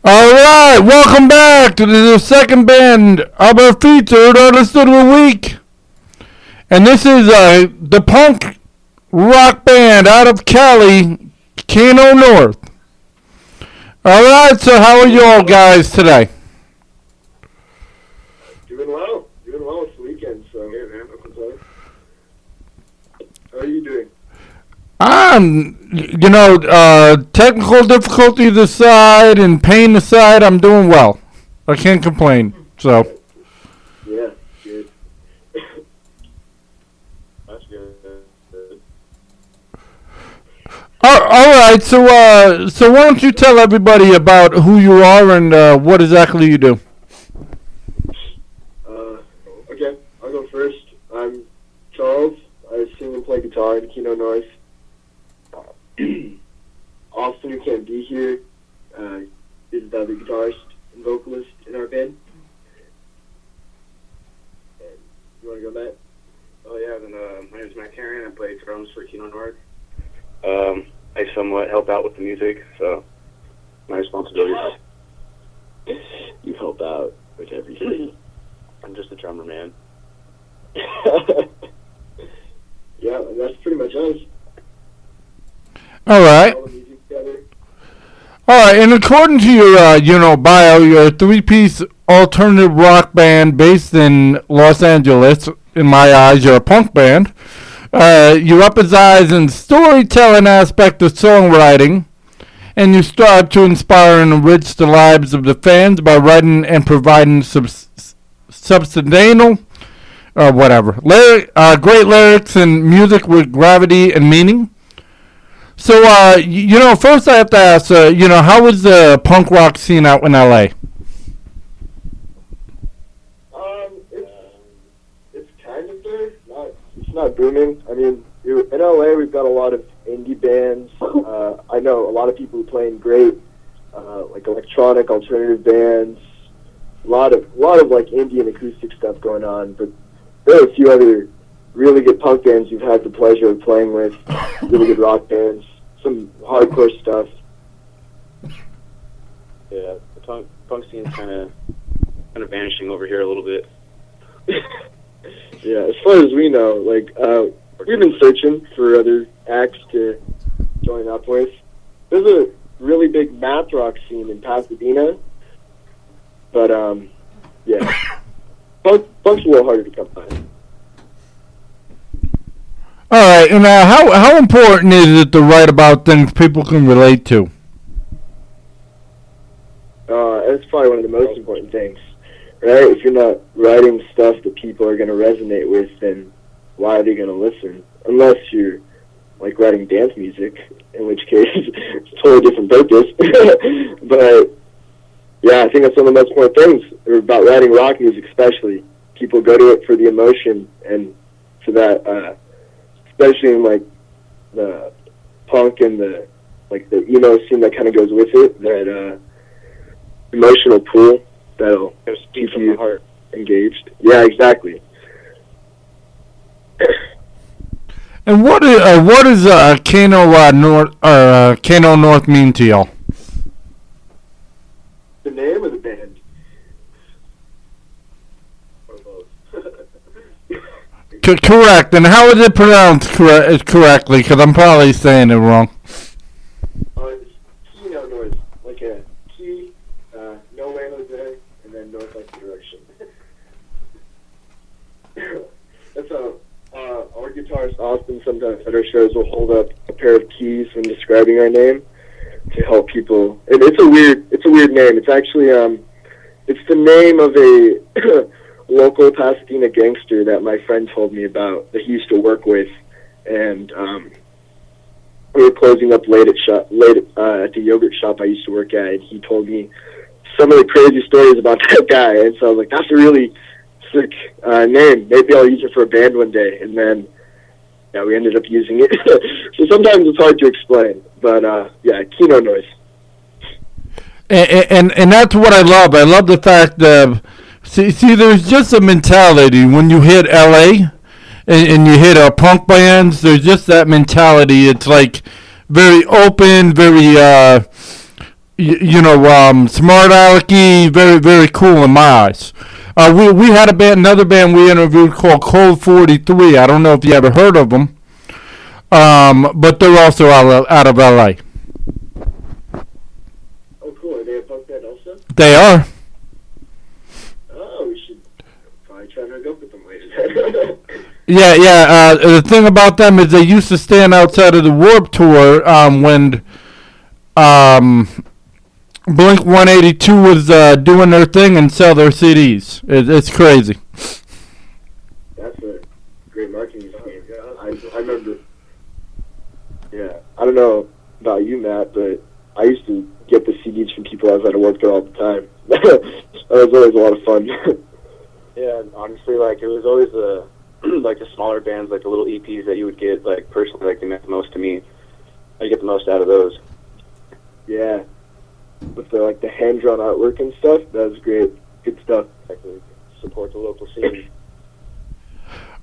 All right, welcome back to the second band of our featured artist of the week, and this is the punk rock band out of Cali, Keyno North. All right, so how are you all guys today? Doing well this weekend. So yeah, man, no complaints. How are you doing? Technical difficulties aside and pain aside, I'm doing well. I can't complain. So. Yeah, good. That's good. All right. So why don't you tell everybody about who you are and what exactly you do? Okay, I'll go first. I'm Charles. I sing and play guitar in Keyno North. Austin, who can't be here, is the other guitarist and vocalist in our band. And you want to go, Matt? Oh yeah, then my name is Matt Carrion. I play drums for Keyno North. I somewhat help out with the music, so my responsibilities. You help out with everything. I'm just a drummer, man. Yeah, that's pretty much us. All right. All the music together. All right, and according to your, bio, you're a three-piece alternative rock band based in Los Angeles. In my eyes, you're a punk band. You emphasize in storytelling aspect of songwriting, and you strive to inspire and enrich the lives of the fans by writing and providing substantial, great lyrics and music with gravity and meaning. So, first I have to ask, how was the punk rock scene out in L.A.? It's kind of there. It's not booming. I mean, in LA we've got a lot of indie bands. I know a lot of people who play in great, like electronic alternative bands. A lot of like indie and acoustic stuff going on. But there are a few other really good punk bands you've had the pleasure of playing with. Really good rock bands. Some hardcore stuff. Yeah, the punk scene's kind of vanishing over here a little bit. Yeah, as far as we know, we've been searching for other acts to join up with. There's a really big math rock scene in Pasadena, but yeah, punk's a little harder to come by. All right, and how important is it to write about things people can relate to? That's probably one of the most important things, right? If you're not writing stuff that people are going to resonate with, then why are they going to listen? Unless you're, like, writing dance music, in which case it's a totally different purpose. But, yeah, I think that's one of the most important things about writing rock music especially. People go to it for the emotion and for that, especially in, like, the punk and the emo scene that kind of goes with it, that emotional pull that'll keep you engaged. Yeah, exactly. And what does Keyno North mean to y'all? The name of the band. Correct. And how is it pronounced correctly? Because I'm probably saying it wrong. It's Keyno North, like a key, no way Jose, and then north like the direction. That's our guitarist Austin sometimes at our shows will hold up a pair of keys when describing our name to help people. And it's a weird name. It's actually it's the name of a local Pasadena gangster that my friend told me about that he used to work with, and we were closing up late at the yogurt shop I used to work at, and he told me some of the crazy stories about that guy, and so I was like, that's a really sick name. Maybe I'll use it for a band one day, and then yeah, we ended up using it. So sometimes it's hard to explain, but yeah, Keyno North. And that's what I love. I love the fact that see there's just a mentality when you hit LA and you hit punk bands. There's just that mentality. It's like very open, very smart alecky, very, very cool in my eyes. We had another band we interviewed called Cold 43. I don't know if you ever heard of them, but they're also out of LA. Oh, cool. Are they a punk band also? They are. Oh, we should probably try to hook up with them later. Yeah. The thing about them is they used to stand outside of the Warped Tour when Blink 182 was doing their thing and sell their CDs. It's crazy. That's a great marketing scheme. Yeah, I remember. Yeah, I don't know about you, Matt, but I used to get the CDs from people I was at work there all the time. That was always a lot of fun. Yeah, honestly, like, it was always the like the smaller bands, like the little EPs that you would get, like, personally, like, they meant the most to me. I get the most out of those. Yeah. With the hand-drawn artwork and stuff, that was great. Good stuff. Exactly. Support the local scene.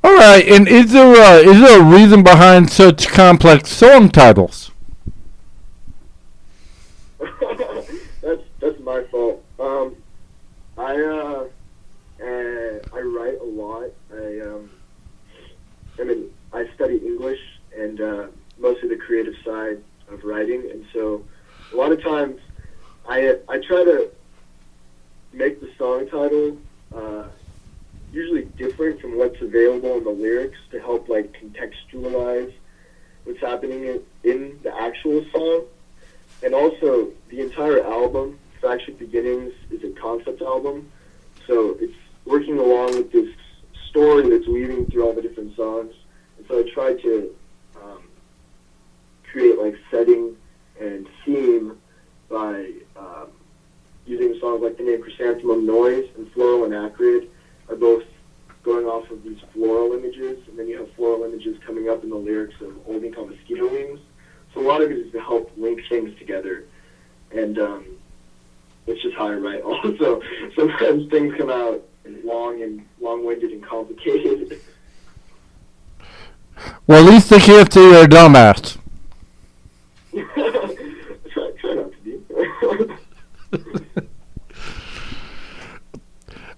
All right, and is there a reason behind such complex song titles? That's my fault. I write a lot. I study English and mostly the creative side of writing, and so a lot of times I try to make the song title usually different from what's available in the lyrics to help contextualize what's happening in the actual song. And also, the entire album, Fractured Beginnings, is a concept album, so it's working along with this story that's weaving through all the different songs. And so I try to create setting and theme by using songs like the name Chrysanthemum Noise and Floral and Acrid are both going off of these floral images, and then you have floral images coming up in the lyrics of Old Me Called Mosquito Wings. So a lot of it is to help link things together, and it's just how I write. Also, sometimes things come out long-winded and complicated. Well, at least they can't say you're a dumbass. Try not to be.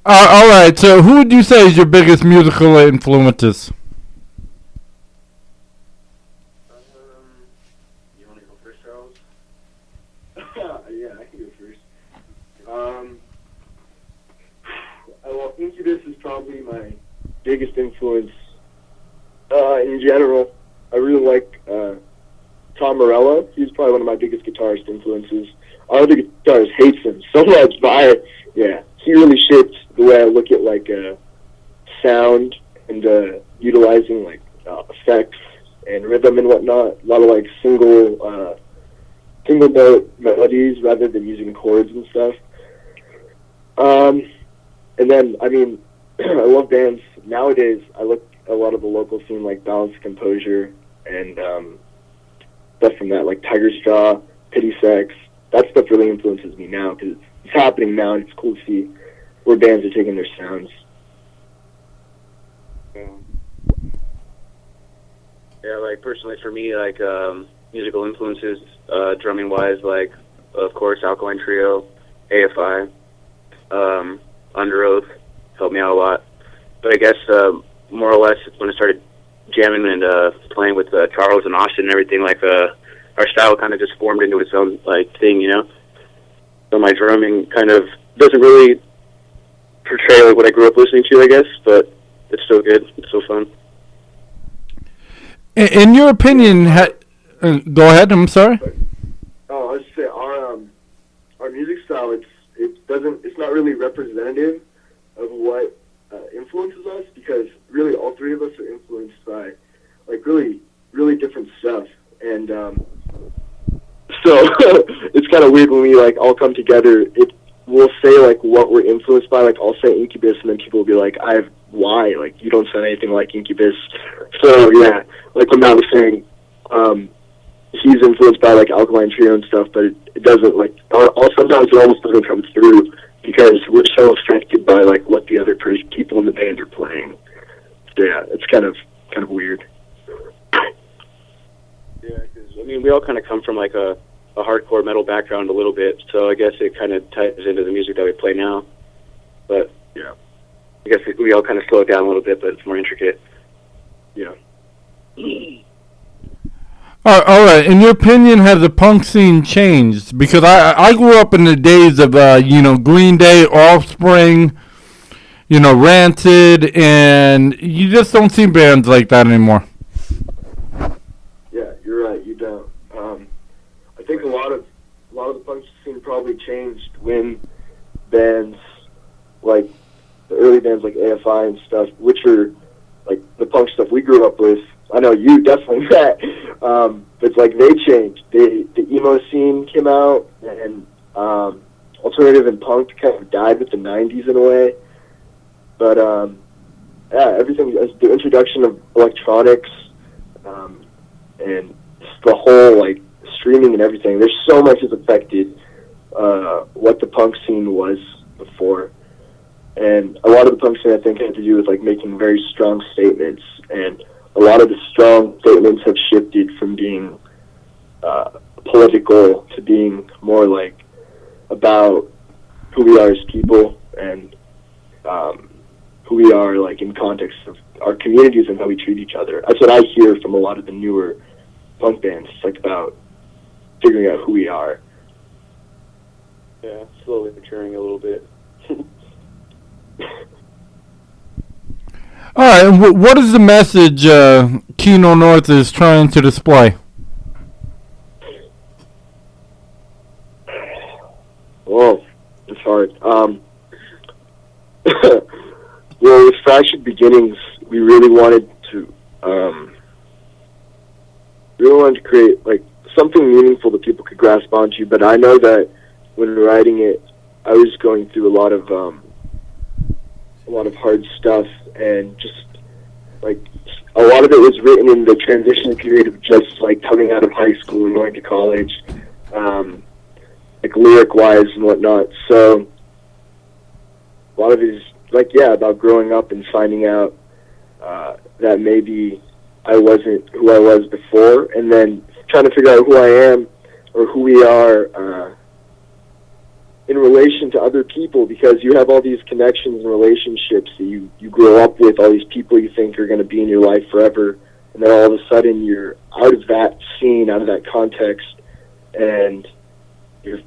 All right, so who would you say is your biggest musical influences? You want to go first, Charles? Yeah, I can go first. Well, Incubus is probably my biggest influence in general. I really like Tom Morello. He's probably one of my biggest guitarist influences. Our other guitarist hates him so much, but he really shaped the way I look at sound and utilizing effects and rhythm and whatnot. A lot of single note melodies rather than using chords and stuff. And then I love bands nowadays. I look at a lot of the local scene like Balance Composure and stuff from that, like Tiger Straw, Pity Sex. That stuff really influences me now because it's happening now, and it's cool to see where bands are taking their sounds. Yeah, personally for me, musical influences, drumming wise, of course, Alkaline Trio, AFI, Under Oath helped me out a lot. But I guess more or less when I started jamming and playing with Charles and Austin and everything, our style kind of just formed into its own thing, you know. So my drumming kind of doesn't really portray what I grew up listening to, I guess, but it's still good. It's still fun. In your opinion, go ahead. I'm sorry. Oh, I was just say our music style. It's not really representative of what influences us, because really all three of us are influenced by really different stuff, and so it's kind of weird when we all come together. We'll say what we're influenced by. I'll say Incubus, and then people will be like, why? You don't sound anything like Incubus. So yeah, like what Matt was saying, he's influenced by Alkaline Trio and stuff, but it doesn't sometimes it almost doesn't come through because we're so affected by what the other people in the band are playing. So yeah, it's kind of weird. Yeah, because we all kind of come from a a hardcore metal background a little bit, so I guess it kind of ties into the music that we play now. But Yeah. I guess we all kind of slow it down a little bit, but it's more intricate. Yeah. All right. In your opinion, has the punk scene changed? Because I grew up in the days of Green Day, Offspring, Rancid, and you just don't see bands like that anymore. Yeah, you're right. You don't. I think a lot of the punk scene probably changed when bands like the early bands like AFI and stuff, which are like the punk stuff we grew up with. I know you definitely that. But it's like they changed. The emo scene came out, and alternative and punk kind of died with the '90s in a way. But yeah, everything, the introduction of electronics, and just the whole like streaming and everything. There's so much has affected what the punk scene was before, and a lot of the punk scene I think had to do with like making very strong statements, and a lot of the strong statements have shifted from being political to being more like about who we are as people and who we are like in context of our communities and how we treat each other. That's what I hear from a lot of the newer punk bands. It's like about figuring out who we are. Yeah, slowly maturing a little bit. All right. And what is the message Keyno North is trying to display? Oh, it's hard. Well, with Fractured Beginnings, we really wanted to create like something meaningful that people could grasp onto. But I know that when writing it, I was going through a lot of hard stuff, and just like a lot of it was written in the transition period of just like coming out of high school and going to college, like lyric-wise and whatnot. So a lot of it is like, yeah, about growing up and finding out that maybe I wasn't who I was before, and then trying to figure out who I am or who we are in relation to other people, because you have all these connections and relationships that you grow up with, all these people you think are going to be in your life forever, and then all of a sudden you're out of that scene, out of that context, and you're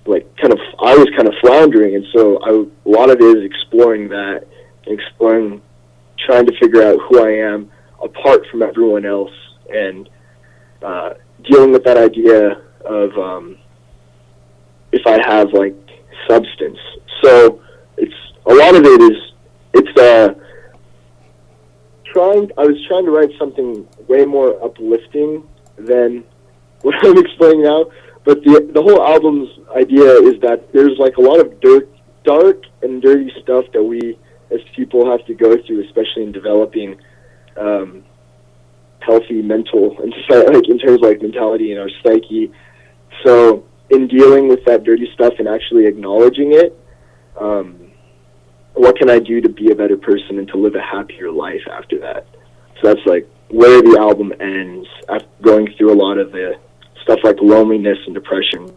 like I was kind of floundering, and so a lot of it is exploring that, trying to figure out who I am apart from everyone else, and dealing with that idea of if I have like substance. So it's a lot of it is I was trying to write something way more uplifting than what I'm explaining now. But the whole album's idea is that there's like a lot of dark and dirty stuff that we as people have to go through, especially in developing healthy mental and like in terms of like mentality and our psyche. So in dealing with that dirty stuff and actually acknowledging it, what can I do to be a better person and to live a happier life after that? So that's like where the album ends, after going through a lot of the stuff like loneliness and depression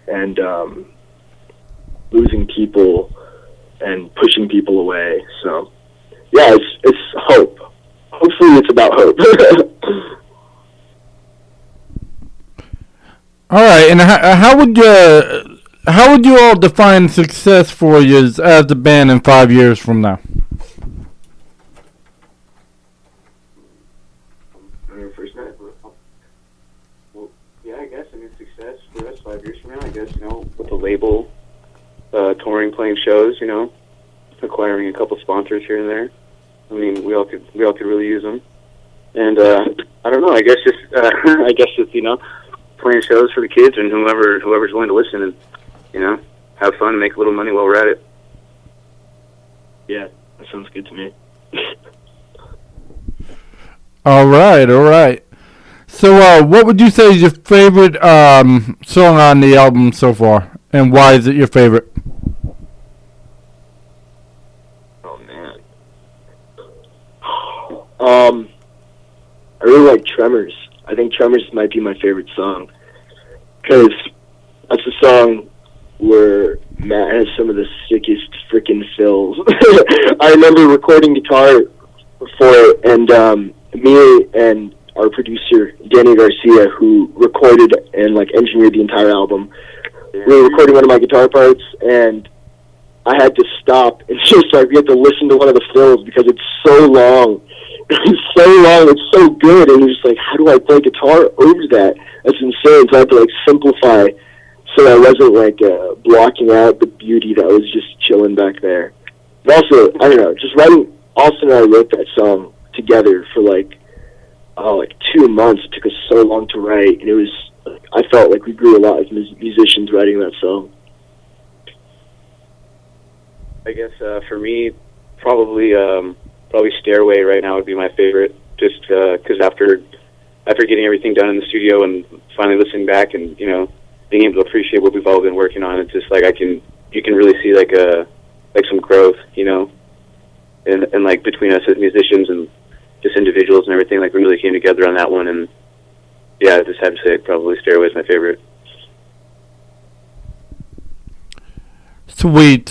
and losing people and pushing people away. So yeah, it's hope. Hopefully it's about hope. All right, and how would you all define success for you as a band in 5 years from now? Well, yeah, I guess success for us 5 years from now. I guess with the label, touring, playing shows, acquiring a couple sponsors here and there. I mean, we all could really use them. And I don't know. I guess just playing shows for the kids and whoever's willing to listen and have fun and make a little money while we're at it. Yeah, that sounds good to me. All right. So, what would you say is your favorite song on the album so far, and why is it your favorite? Oh man, I really like Tremors. I think Tremors might be my favorite song because that's a song where Matt has some of the sickest freaking fills. I remember recording guitar for it, and me and our producer Danny Garcia, who recorded and like engineered the entire album, we were recording one of my guitar parts, and I had to stop and just like we had to listen to one of the fills because it's so long. It's so long, it's so good, and you're just like, how do I play guitar over that? That's insane. So I had to like simplify so I wasn't like blocking out the beauty that was just chilling back there. And also, I don't know, just writing. Austin and I wrote that song together for like 2 months. It took us so long to write, and it was. I felt like we grew a lot as musicians writing that song. I guess for me, probably Stairway right now would be my favorite, just because after getting everything done in the studio and finally listening back and being able to appreciate what we've all been working on, it's just like you can really see like some growth, and like between us as musicians and just individuals and everything, like we really came together on that one. And yeah, I just have to say probably Stairway is my favorite. Sweet.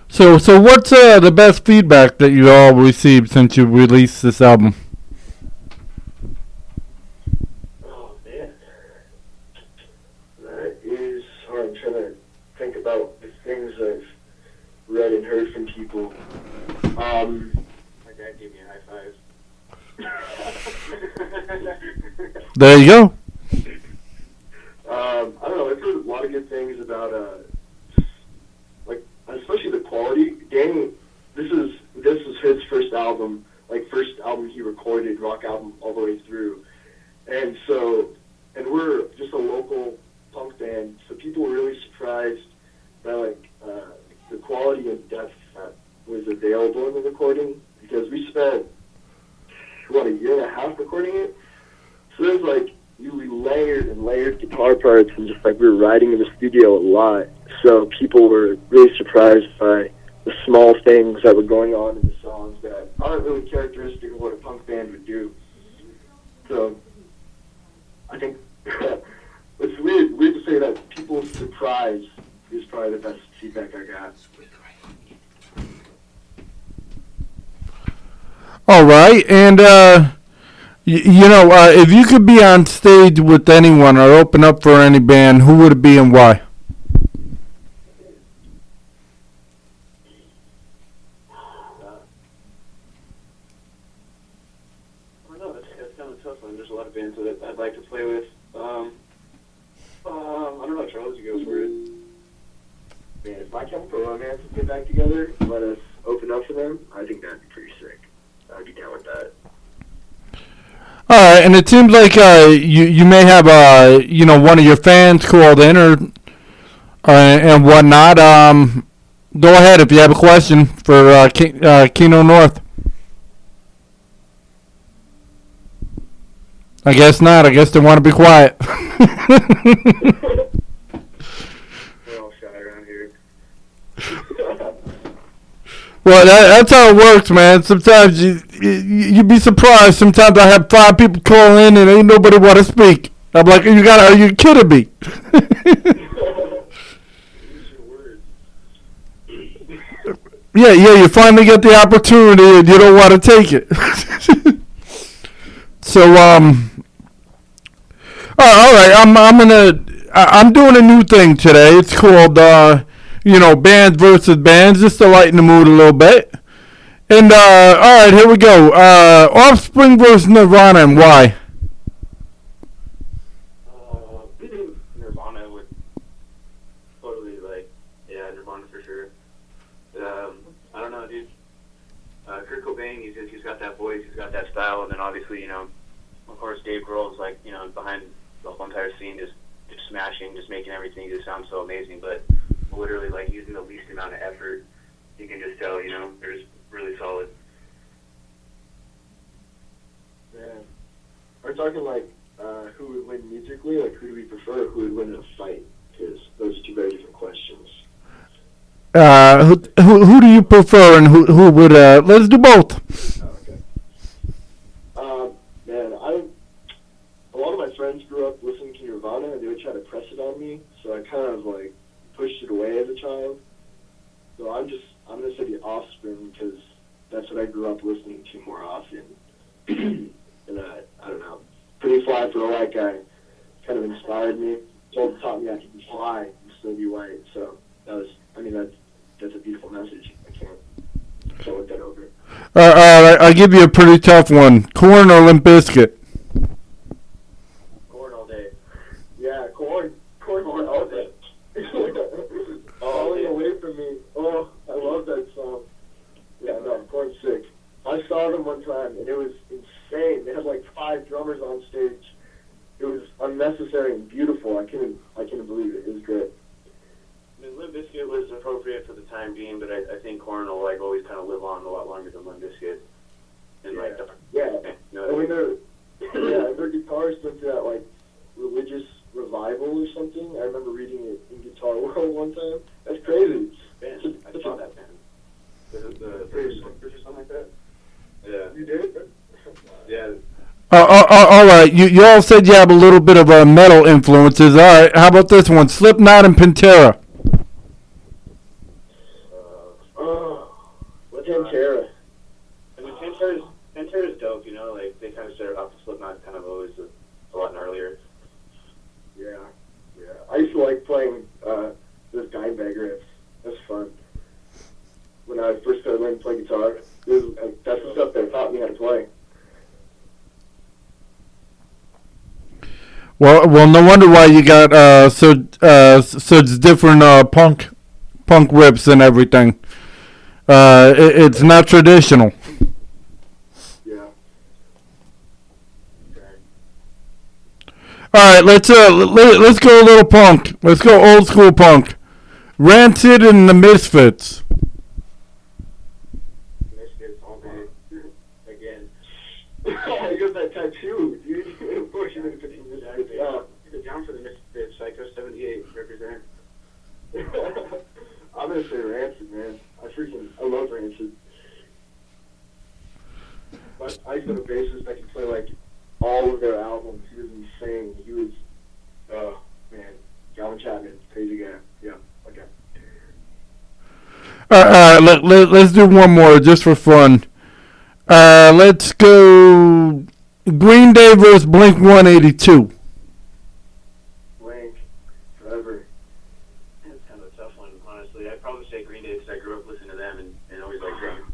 So what's the best feedback that you all received since you released this album? Oh man, that is hard. I'm trying to think about the things I've read and heard from people. My dad gave me a high five. There you go. I don't know. I've heard a lot of good things about especially the quality. Danny, this is his first album he recorded, rock album all the way through, and we're just a local punk band, so people were really surprised by the quality and depth that was available in the recording, because we spent a year and a half recording it. So there's we layered and layered guitar parts, and just we were writing in the studio a lot. So people were really surprised by the small things that were going on in the songs that aren't really characteristic of what a punk band would do. So I think it's weird to say that people's surprise is probably the best feedback I got. All right, and if you could be on stage with anyone or open up for any band, who would it be and why? I don't know. That's kind of a tough one. There's a lot of bands that I'd like to play with. I don't know. Charles, you go for it. Man, if My Chemical Romance would get back together and let us open up for them, I think that'd be pretty sick. I'd be down with that. All right, and it seems like you may have one of your fans called in and whatnot. Go ahead if you have a question for Keyno North. I guess not. I guess they want to be quiet. We're all shy around here. Well, that's how it works, man. Sometimes you'd be surprised. Sometimes I have 5 people call in and ain't nobody want to speak. I'm like, are you kidding me? Yeah, you finally get the opportunity and you don't want to take it. So, all right, I'm doing a new thing today. It's called, bands versus bands, just to lighten the mood a little bit. And, all right, here we go. Offspring versus Nirvana, and why? Nirvana would totally, Nirvana for sure. I don't know, dude. Kurt Cobain, he's got that voice, he's got that style, and then obviously, of course, Dave Grohl's behind the whole entire scene, just smashing, just making everything just sound so amazing, but literally using the least amount of effort. You can just tell, they're just really solid. Yeah. We're talking who would win musically, who do we prefer, who would win in a fight? Because those are two very different questions. Who do you prefer, and who would? Let's do both. Oh, okay. Man, a lot of my friends grew up listening to Nirvana, and they would try to press kind of like pushed it away as a child. So I'm gonna say The Offspring because that's what I grew up listening to more often. And I don't know, Pretty Fly for a White Guy kind of inspired me. Taught me I could fly and still be white. So that's a beautiful message. I can't look that over. I give you a pretty tough one. Corn or Limp Bizkit? Corn all day. Yeah, corn all day. Falling away from me. Oh, I love that song. Yeah, no, Corn's sick. I saw them one time and it was insane. They had like 5 drummers on stage. It was unnecessary and beautiful. I couldn't believe it. It was great. I mean, Limp Bizkit was appropriate for the time being, but I think Korn will like always kind of live on a lot longer than Limp Bizkit. And like, and when their guitarist went to that like religious revival or something. I remember reading it in Guitar World one time. That's crazy. Band. I saw that band. The Spreaker or something like that. Yeah. You did? Yeah. All right. You all said you have a little bit of metal influences. All right. How about this one? Slipknot and Pantera. What's Pantera? I mean, Pantera's dope. You know, like they kind of started off the Slipknot kind of always a lot earlier. Yeah. I used to like playing those Dimebag riffs. That's fun. When I first started learning to play guitar, that's the stuff that taught me how to play. Well, no wonder why you got such different punk rips and everything. It's not traditional. Yeah. All right, let's go a little punk. Let's go old school punk. Rancid and the Misfits. Misfits all day. Again. I got that tattoo, dude. Of course you're gonna put in this. Down for the Misfits. Psycho 78 represent. I'm gonna say Rancid, man. I love Rancid. But I used to have a bassist that could play like all of their albums. He was insane. He was, man, Gavin Chapman, crazy guy. Yeah, okay. Let's do one more just for fun. Let's go Green Day versus Blink 182. Blink, forever. That's kind of a tough one, honestly. I'd probably say Green Day because I grew up listening to them and always liked them.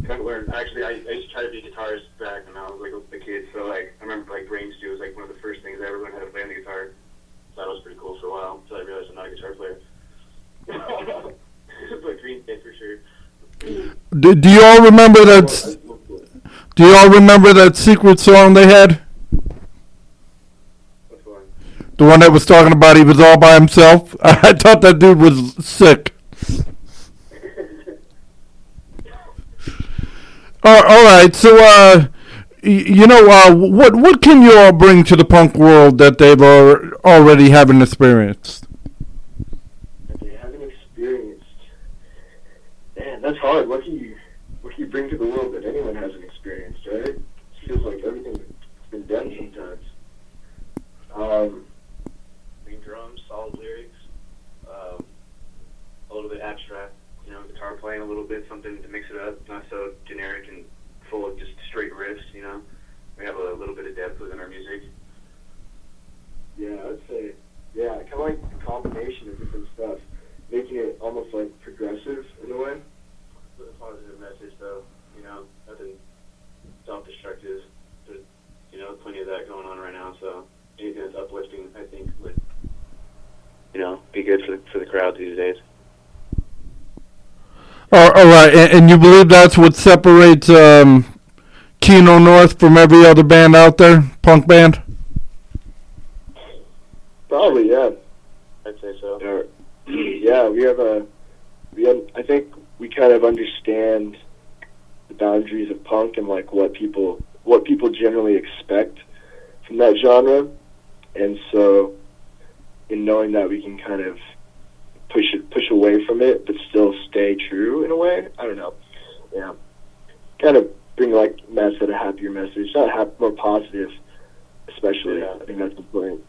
I learned. Actually, I used to try to be a guitarist back when I was like a kid. So like, I remember like Brains Stew was like one of the first things I ever learned how to play on the guitar. So that was pretty cool for a while until I realized I'm not a guitar player. But Green Day for sure. Do you all remember that? Do you all remember that secret song they had? What's one? The one that was talking about he was all by himself. I thought that dude was sick. All right, so what can you all bring to the punk world that they've already haven't experienced? That they haven't experienced. Man, that's hard. What can you bring to the world that anyone hasn't experienced, right? It feels like everything's been done sometimes. Clean drums, solid lyrics, a little bit abstract, guitar playing a little bit, something to mix it up, not so generic and full of just straight riffs, We have a little bit of depth within our music. Yeah, I'd say, kind of like a combination of different stuff, making it almost like progressive in a way. With a positive message, though, nothing self-destructive. There's, plenty of that going on right now, so anything that's uplifting, I think, would, be good for the crowd these days. All right, and you believe that's what separates Keyno North from every other band out there, punk band? Probably, yeah. I'd say so. I think we kind of understand the boundaries of punk and like what people generally expect from that genre, and so in knowing that we can kind of push away from it but still stay true in a way. I don't know. Yeah, kind of bring, like Matt said, a happier message, more positive, especially. Yeah. I think that's important.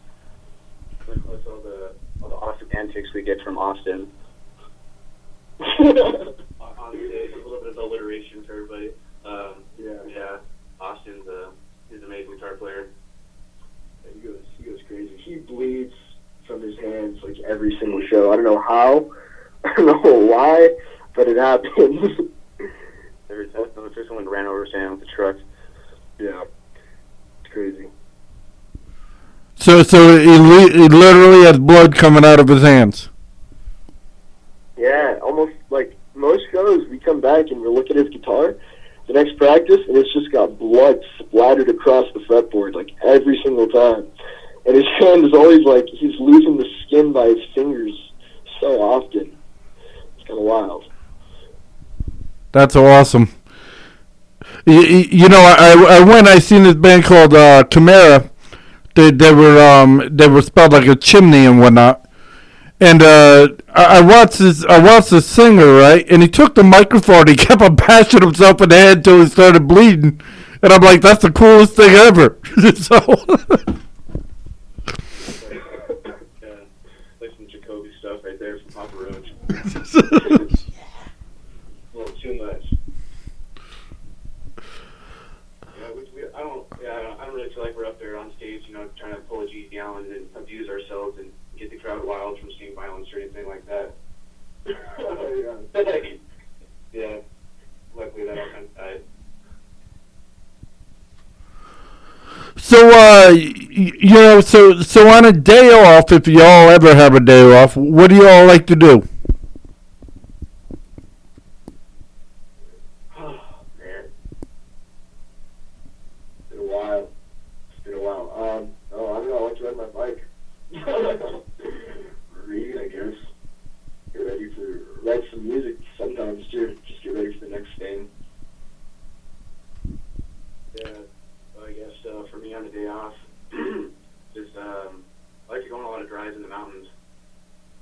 What's all the all the awesome antics we get from Austin. On stage, a little bit of alliteration for everybody. Yeah. Austin's he's an amazing guitar player. He goes crazy. He bleeds from his hands like every single show. I don't know how. I don't know why, but it happens. There's someone ran over Sam with the truck. Yeah, it's crazy. So he literally has blood coming out of his hands. Yeah, almost like most shows, we come back and we look at his guitar the next practice, and it's just got blood splattered across the fretboard, like every single time. And his hand is always like he's losing the skin by his fingers so often. It's kind of wild. That's awesome. You know, I seen this band called Chimera. They were spelled like a chimney and whatnot. And I watched the singer, right? And he took the microphone. He kept on bashing himself in the head until he started bleeding. And I'm like, that's the coolest thing ever. So. Like some Jacoby stuff right there from Papa Roach. A little too much. I don't really feel like we're up there on stage, trying to pull a G. Allen and abuse ourselves and get the crowd wild from seeing violence or anything like that. Yeah. Luckily, that all kind of died. So so on a day off, if y'all ever have a day off, what do y'all like to do? I don't know. I like to ride my bike. Read, I guess. Get ready to write some music sometimes too. Just get ready for the next thing. Yeah, I guess for me on a day off, just I like to go on a lot of drives in the mountains.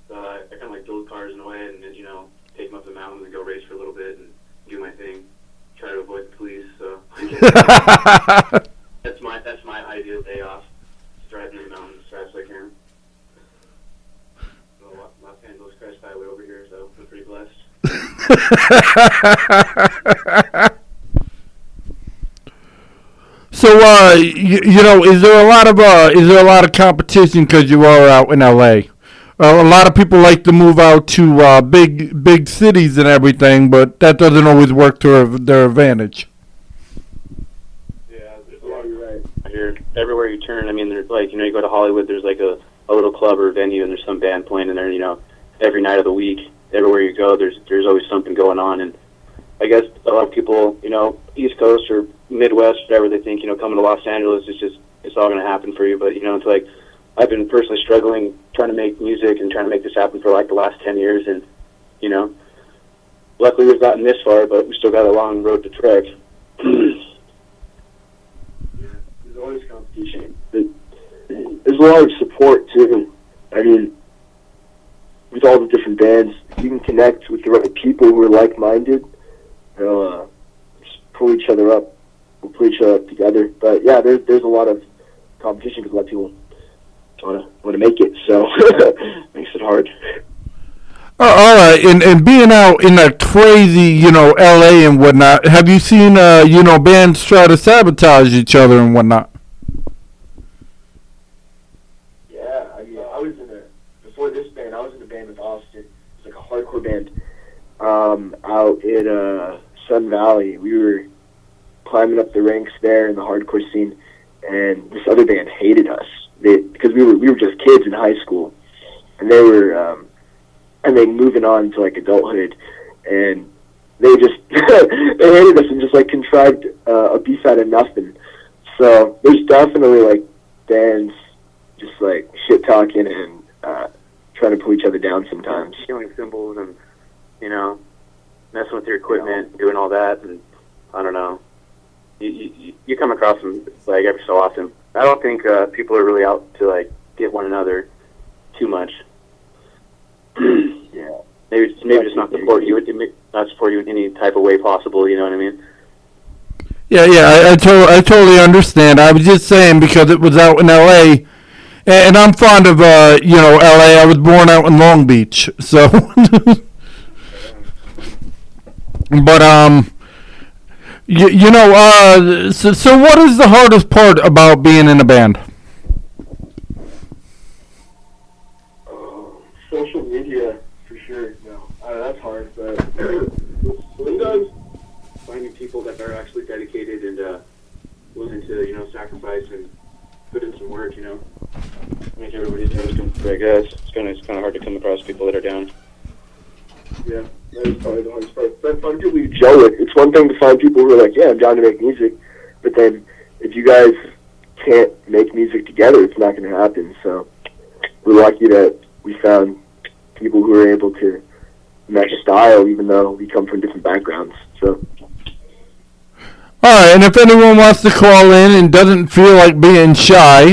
So I kind of like build cars in a way, and take them up the mountains and go race for a little bit and do my thing. Try to avoid the police. So. That's my ideal day off. Just drive in the mountains as fast as I can. Los Angeles Crest Highway over here, so I'm pretty blessed. So is there a lot of competition because you are out in LA? A lot of people like to move out to big cities and everything, but that doesn't always work to their advantage. Here, everywhere you turn, there's like, you go to Hollywood, there's like a little club or venue, and there's some band playing in there, every night of the week. Everywhere you go, there's always something going on, and I guess a lot of people, East Coast or Midwest, whatever, they think, coming to Los Angeles, it's all going to happen for you, but, it's like, I've been personally struggling trying to make music and trying to make this happen for like the last 10 years, and, luckily we've gotten this far, but we still got a long road to trek. There's always competition. There's a lot of support too. With all the different bands, you can connect with the right people who are like-minded. They'll just pull each other up. We'll pull each other up together. But yeah, there's a lot of competition because a lot of people want to make it, so makes it hard. All right, and being out in that crazy, LA and whatnot, have you seen, bands try to sabotage each other and whatnot? Yeah, before this band, I was in a band with Austin. It's like a hardcore band out in Sun Valley. We were climbing up the ranks there in the hardcore scene, and this other band hated us because we were just kids in high school, and they were. And then moving on to like adulthood, and they just they hated us and just like contrived a beef out of nothing. So there's definitely like bands just like shit talking and trying to pull each other down sometimes. Stealing cymbals and messing with your equipment, doing all that, and I don't know. You come across them like every so often. I don't think people are really out to like get one another too much. Yeah. Maybe just not support you in any type of way possible. You know what I mean? Yeah. I totally understand. I was just saying because it was out in L.A. And I'm fond of LA. I was born out in Long Beach, so. But so what is the hardest part about being in a band? Social media, for sure. No, that's hard, but sometimes Finding people that are actually dedicated and willing to, sacrifice and put in some work, make everybody do something. I guess it's kind of hard to come across people that are down. Yeah, that is probably the hardest part. But find people you gel with. It's one thing to find people who are like, yeah, I'm down to make music, but then if you guys can't make music together, it's not going to happen. So we're lucky that we found people who are able to match style, even though we come from different backgrounds. So. All right, and if anyone wants to call in and doesn't feel like being shy,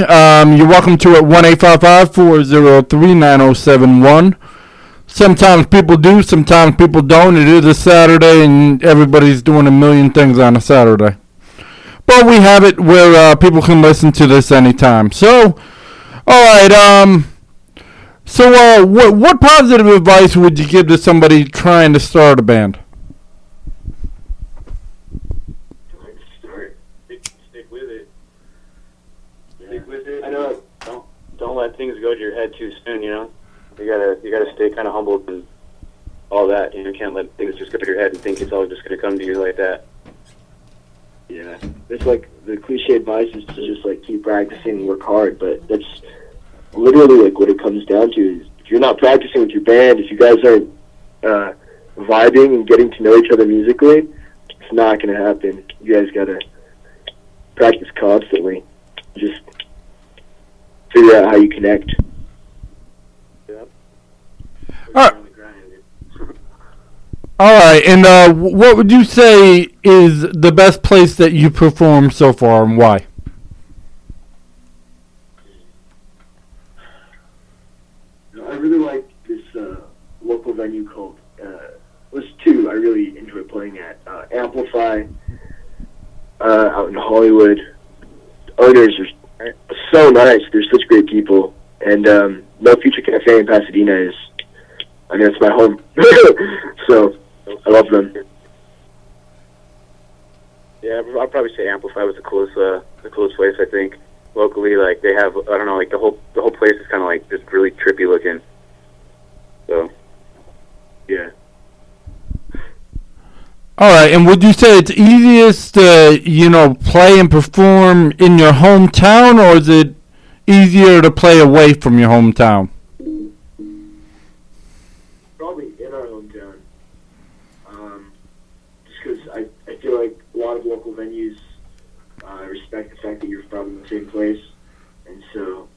you're welcome to at 1-855-403-9071. Sometimes people do, sometimes people don't. It is a Saturday, and everybody's doing a million things on a Saturday. But we have it where people can listen to this anytime. So, all right, what positive advice would you give to somebody trying to start a band? I know. Don't let things go to your head too soon. You gotta stay kind of humbled and all that. You can't let things just go to your head and think it's all just gonna come to you like that. Yeah, it's like the cliche advice is to just like keep practicing and work hard, but that's literally like what it comes down to. Is if you're not practicing with your band, if you guys aren't vibing and getting to know each other musically, it's not gonna happen. You guys gotta practice constantly. Just figure out how you connect. Yep. All right, and what would you say is the best place that you performed so far, and why? I really like this local venue called, there's two I really enjoy playing at. Amplify out in Hollywood. Owners are so nice. They're such great people. And No Future Cafe in Pasadena is, it's my home. So I love them. Yeah, I'd probably say Amplify was the coolest place. I think locally, like they have, I don't know, like the whole place is kind of like just really trippy looking. So yeah. All right, and would you say it's easiest to, play and perform in your hometown, or is it easier to play away from your hometown? Probably in our hometown. Just because I feel like a lot of local venues respect the fact that you're from the same place, and so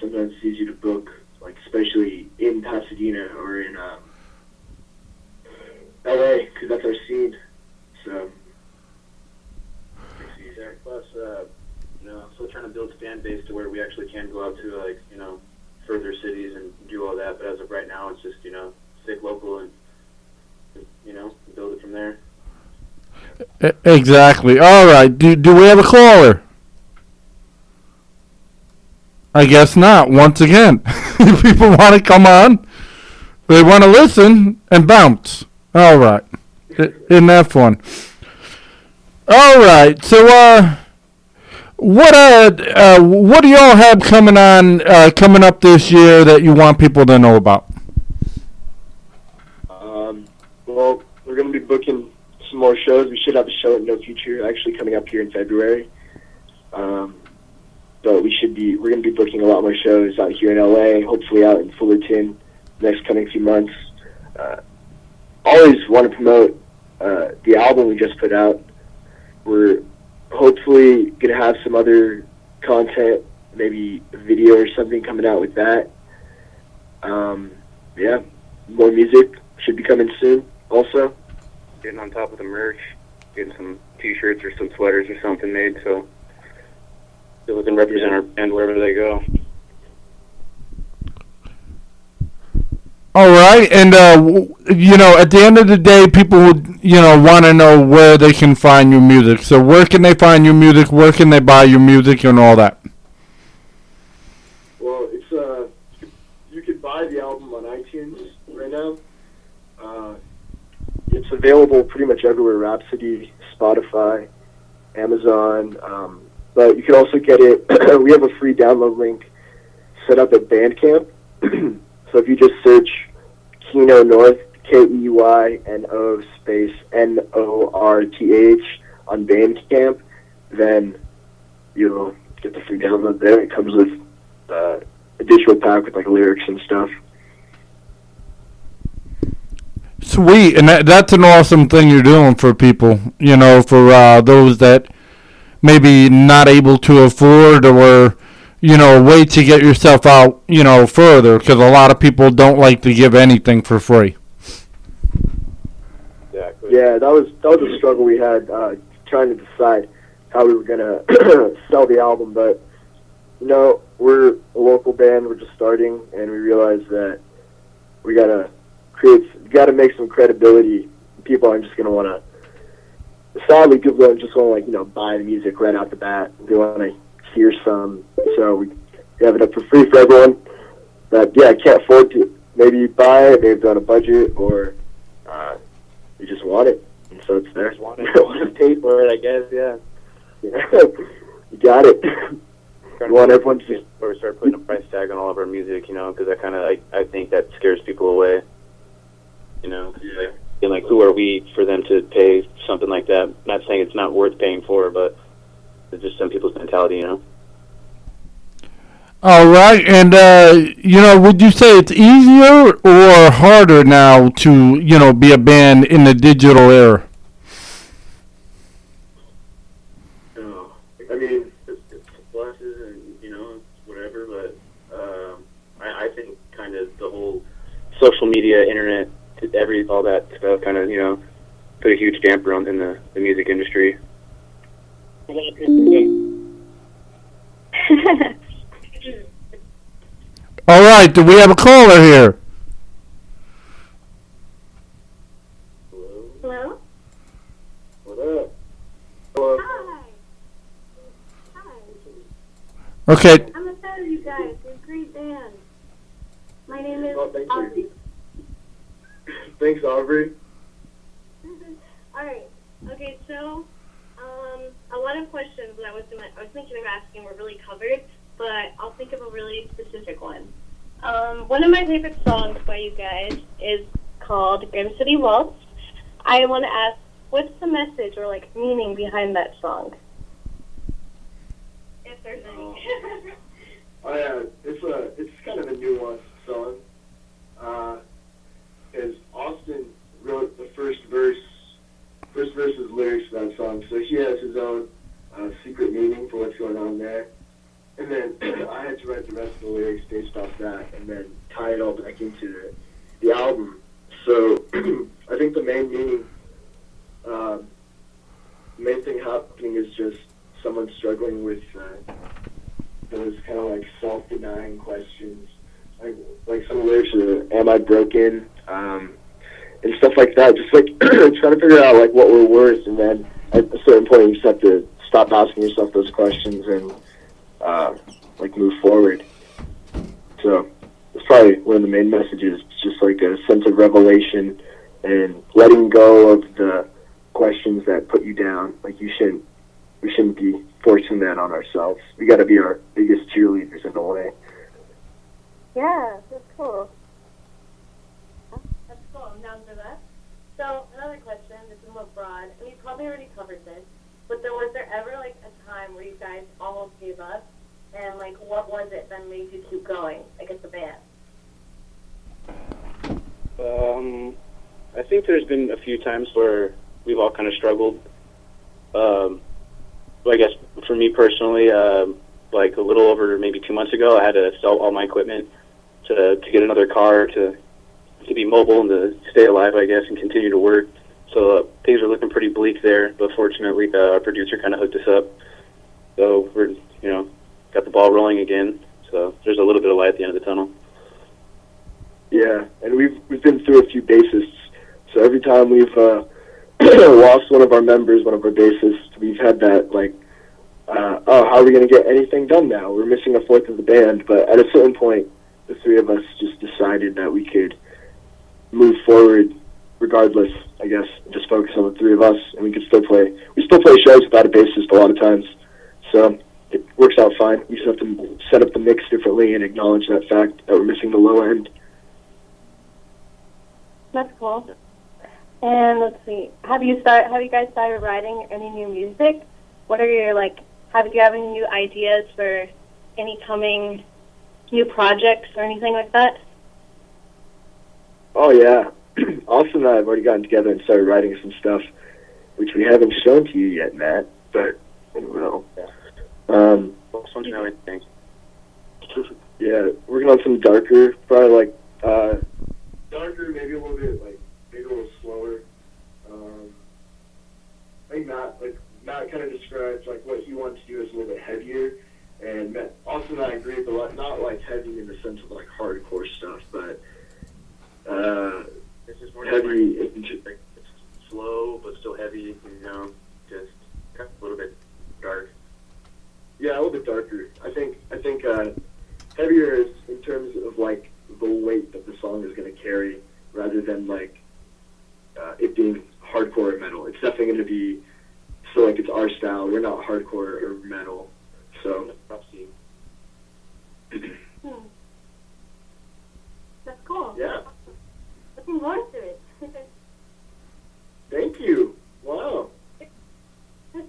sometimes it's easier to book, like especially in Pasadena or in LA, because that's our scene. So it's easier. Plus, still trying to build fan base to where we actually can go out to further cities and do all that. But as of right now, it's just stick local and build it from there. Exactly. All right. Do we have a caller? I guess not. Once again, if people want to come on, they want to listen and bounce. All right. Isn't that fun? All right. So, what do y'all have coming up this year that you want people to know about? Well, we're going to be booking some more shows. We should have a show at No Future actually coming up here in February. But we're going to be booking a lot more shows out here in LA, hopefully out in Fullerton next coming few months. Always want to promote the album we just put out. We're hopefully going to have some other content, maybe a video or something coming out with that. More music should be coming soon also. Getting on top of the merch, getting some t-shirts or some sweaters or something made so we can represent our band wherever they go. All right, and at the end of the day, people would want to know where they can find your music. So where can they find your music? Where can they buy your music and all that? right now. It's available pretty much everywhere: Rhapsody, Spotify, Amazon. But you can also get it. We have a free download link set up at Bandcamp. So if you just search Keyno North, Keyno space North on Bandcamp, then you'll get the free download there. It comes with a digital pack with like lyrics and stuff. Sweet, and that's an awesome thing you're doing for people, you know, for those that maybe not able to afford or, you know, wait to get yourself out, you know, further, because a lot of people don't like to give anything for free. Exactly. Yeah, that was a struggle we had trying to decide how we were gonna sell the album, but you know, we're a local band, we're just starting, and we realized that we gotta make some credibility. People aren't just gonna want to. Sadly, people don't just want to, like, you know, buy the music right out the bat. They want to hear some. So we have it up for free for everyone that can't afford to maybe buy it. They've got a budget, or you just want it, and so it's there. Just want to pay for it, I guess. Yeah. You got it. You want everyone to. Where we start putting a price tag on all of our music, you know, because that kind of I think that scares people away. You know, like who are we for them to pay something like that? Not saying it's not worth paying for, but it's just some people's mentality, you know. All right, and you know, would you say it's easier or harder now to, you know, be a band in the digital era? No, I mean it's pluses and, you know, whatever, but I think kind of the whole social media, internet, all that stuff kind of, you know, put a huge damper on in the music industry. All right, do we have a caller here? Hello? What up? Hello. Hi. Hi. Okay, I'm a fan of you guys. You're a great band. My name is Oh, thank you. Aubrey. Thanks, Aubrey. Alright. Okay, so a lot of questions that I was thinking of asking were really covered, but I'll think of a really specific one. One of my favorite songs by you guys is called Grim City Waltz. I want to ask, what's the message or, like, meaning behind that song? If there's any. It's kind of a nuanced song. Because Austin wrote the first verse's lyrics for that song, so he has his own secret meaning for what's going on there. And then I had to write the rest of the lyrics based off that, and then tie it all back into the album. So I think the main meaning, main thing happening is just someone struggling with those kind of like self-denying questions. Like some lyrics are, am I broken? And stuff like that. Just like trying to figure out like what we're worth, and then at a certain point you just have to stop asking yourself those questions and like move forward. So it's probably one of the main messages. It's just like a sense of revelation and letting go of the questions that put you down. Like we shouldn't be forcing that on ourselves. We got to be our biggest cheerleaders in a way. Yeah, that's cool. That's cool. I'm down for that. So, another question, this is more broad, and you probably already covered this, but was there ever, like, a time where you guys almost gave up, and, like, what was it that made you keep going, like, as a band? I think there's been a few times where we've all kind of struggled. Well, I guess for me personally, like a little over maybe 2 months ago, I had to sell all my equipment to get another car to be mobile and to stay alive, I guess, and continue to work. So things are looking pretty bleak there, but fortunately our producer kind of hooked us up. So we're, got the ball rolling again. So there's a little bit of light at the end of the tunnel. Yeah, and we've been through a few bassists. So every time we've lost one of our members, one of our bassists, we've had that, like, how are we going to get anything done now? We're missing a fourth of the band. But at a certain point, the three of us just decided that we could move forward regardless, I guess, just focus on the three of us, and we can still play. We still play shows without a bassist a lot of times, so it works out fine. We just have to set up the mix differently and acknowledge that fact that we're missing the low end. That's cool. And let's see, have you guys started writing any new music? What are your have you have any new ideas for any coming new projects or anything like that? Oh yeah, Austin and I have already gotten together and started writing some stuff, which we haven't shown to you yet, Matt. But we will. Yeah, working on some darker, probably darker, maybe a little bit maybe a little slower. I think Matt kind of describes what he wants to do is a little bit heavier, and Austin and I agree, but not heavy in the sense of hardcore stuff, but This is more heavy. slow but still heavy, just a little bit dark. Yeah, a little bit darker. I think heavier is in terms of the weight that the song is going to carry, rather than it being hardcore or metal. It's definitely going to be it's our style. We're not hardcore or metal, so. That's cool. Yeah. Looking forward to it. Thank you. Wow. Do you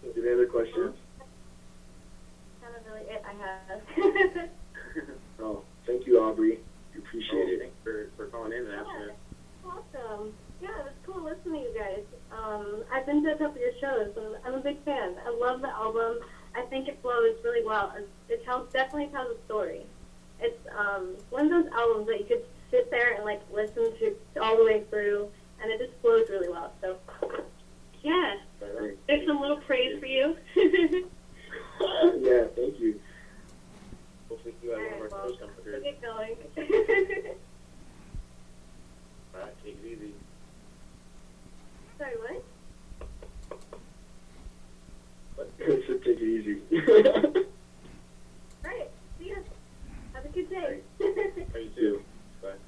have any other questions? Kind of really it I have. Oh, thank you, Aubrey. We appreciate it. Thanks for calling in and asking us. Awesome. Yeah, it was cool listening to you guys. I've been to a couple of your shows, and I'm a big fan. I love the album. I think it flows really well. It definitely tells a story. It's one of those albums that you could sit there and listen to all the way through, and it just flows really well. So, yeah, there's some little praise for you. Yeah, thank you. Hopefully you have one more shows come through. Get going. All right, take it easy. Sorry, what? So take it easy. All right, see ya. Have a good day. You too. Bye.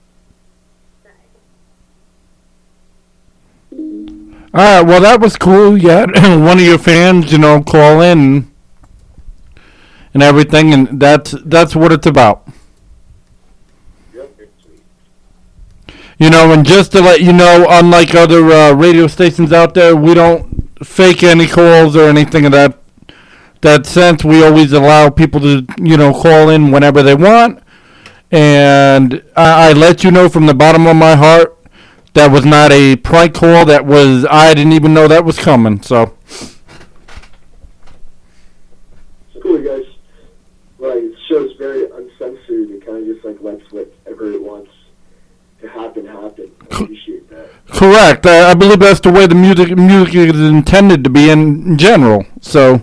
Bye. All right, well, that was cool. You had one of your fans, call in and everything, and that's what it's about. Yep. And just to let you know, unlike other radio stations out there, we don't fake any calls or anything of that sense. We always allow people to, call in whenever they want. And I let you know from the bottom of my heart that was not a prank call. I didn't even know that was coming. So. Cool, you guys. The show's very uncensored. It kind of just lets whatever it wants to happen. I appreciate that. Correct. I believe that's the way the music is intended to be in general. So,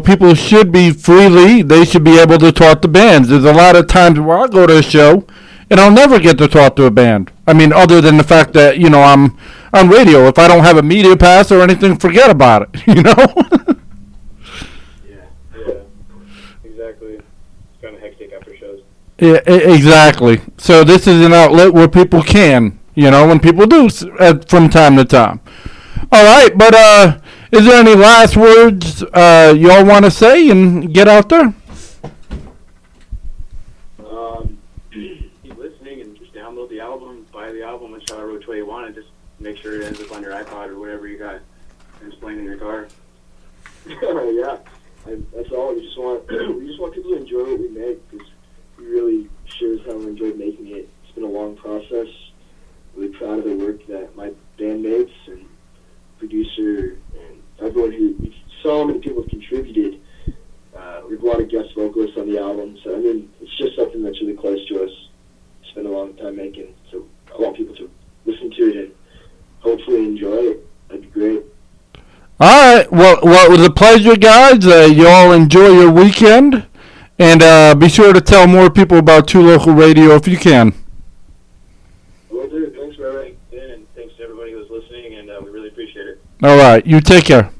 people should be they should be able to talk to bands. There's a lot of times where I'll go to a show and I'll never get to talk to a band. I mean, other than the fact that, I'm on radio. If I don't have a media pass or anything, forget about it, Yeah, exactly. It's kind of hectic after shows. Yeah, exactly. So this is an outlet where people can, when people do from time to time. All right, but is there any last words y'all want to say and get out there? Keep listening and just download the album, buy the album, and however which way you want it. Just make sure it ends up on your iPod or whatever you got, and it's playing in your car. Yeah, that's all. We just want people to enjoy what we make, because we really sure as hell enjoyed making it. It's been a long process. Really proud of the work that my bandmates and producer and everyone who so many people have contributed. We have a lot of guest vocalists on the album, so it's just something that's really close to us. It's been a long time making, so I want people to listen to it and hopefully enjoy it. That'd be great. All right. Well, it was a pleasure, guys. You all enjoy your weekend, and be sure to tell more people about Two Local Radio if you can. Will do. Thanks, Ray. And thanks to everybody who's listening, and we really appreciate it. All right. You take care.